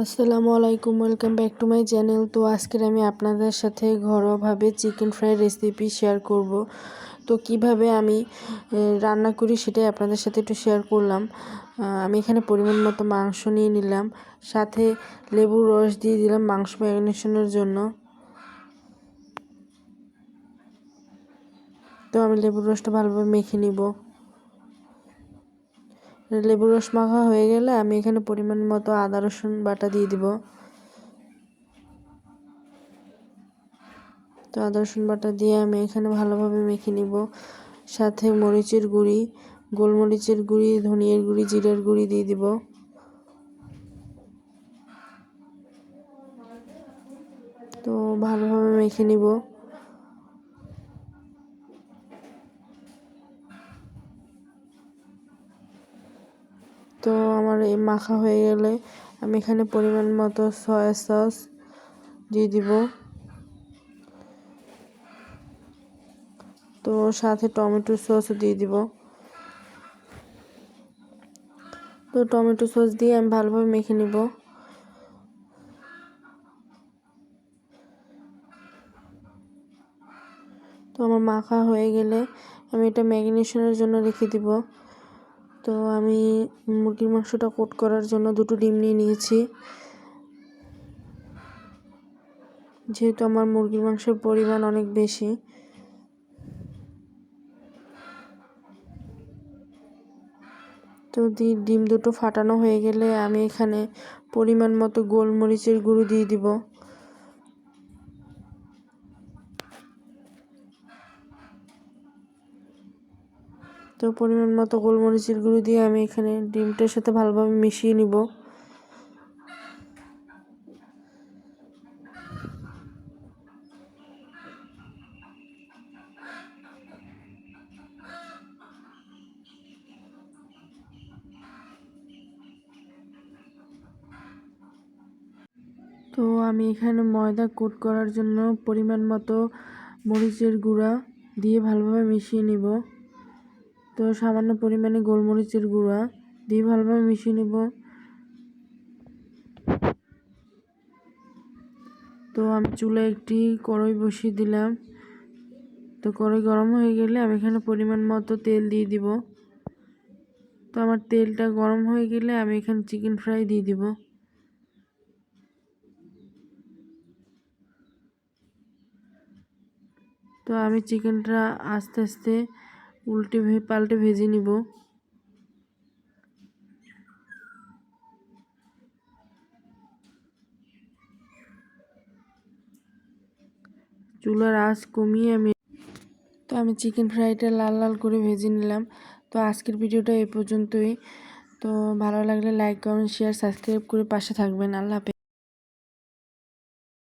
আসসালামু আলাইকুম, welcome back to my channel. তো আজকের আমি আপনাদের সাথে ঘরোয়াভাবে চিকেন ফ্রাই রেসিপি শেয়ার করব। তো কিভাবে আমি রান্না করি সেটাই আপনাদের সাথে একটু শেয়ার করলাম। আমি এখানে পরিমাণ মতো মাংস নিয়ে নিলাম, সাথে লেবুর রস দিয়ে দিলাম মাংস ম্যারিনেশনের জন্য। তো আমি লেবুর রসটা ভালোভাবে মেখে নিব। লেবুর রস মাখা হয়ে গেলে আমি এখানে পরিমাণ মতো আদা রসুন বাটা দিয়ে দিব। তো আদা রসুন বাটা দিয়ে আমি এখানে ভালোভাবে মেখে নিব। সাথে মরিচের গুঁড়ি, গোলমরিচের গুঁড়ি, ধনিয়ার গুঁড়ি, জিরার গুঁড়ি দিয়ে দিব। তো ভালোভাবে মেখে নিব। তো আমার এই মাখা হয়ে গেলে আমি এখানে পরিমাণ মতো সয়া সস দিয়ে দিব। তো সাথে টমেটো সসও দিয়ে দিব। তো টমেটো সস দিয়ে আমি ভালোভাবে মেখে নিব। তো আমার মাখা হয়ে গেলে আমি এটা ম্যারিনেশনের জন্য রেখে দিব। তো আমি মুরগির মাংসটা কোট করার জন্য 2টো ডিম নিয়ে নিয়েছি। যেহেতু আমার মুরগির মাংসের পরিমাণ অনেক বেশি, তো ডিম দুটো ফাটানো হয়ে গেলে আমি এখানে পরিমাণ মতো গোলমরিচের গুঁড়ো দিয়ে দিব। তো পরিমাণ মতো গোলমরিচের গুঁড়ো দিয়ে আমি এখানে ডিমটার সাথে ভালোভাবে মিশিয়ে নিব। তো আমি এখানে ময়দা কোট করার জন্য পরিমাণ মতো মরিচের গুঁড়া দিয়ে ভালোভাবে মিশিয়ে নিব। তো সামান্য পরিমাণে গোলমরিচের গুঁড়া দিয়ে ভালোভাবে মিশিয়ে নিব। তো আমি চুলায় একটি কড়াই বসিয়ে দিলাম। তো কড়াই গরম হয়ে গেলে আমি এখানে পরিমাণ মতো তেল দিয়ে দিব। তো আমার তেলটা গরম হয়ে গেলে আমি এখানে চিকেন ফ্রাই দিয়ে দিব। তো আমি চিকেনটা আস্তে আস্তে উল্টে পাল্টে ভেজে নিব। চুলার আঁচ কমিয়ে আমি চিকেন ফ্রাইটা লাল লাল করে ভেজে নিলাম। তো আজকের ভিডিওটা এই পর্যন্তই। তো ভালো লাগলে লাইক, কমেন্ট, শেয়ার, সাবস্ক্রাইব করে পাশে থাকবেন। আল্লাহ হাফেজ।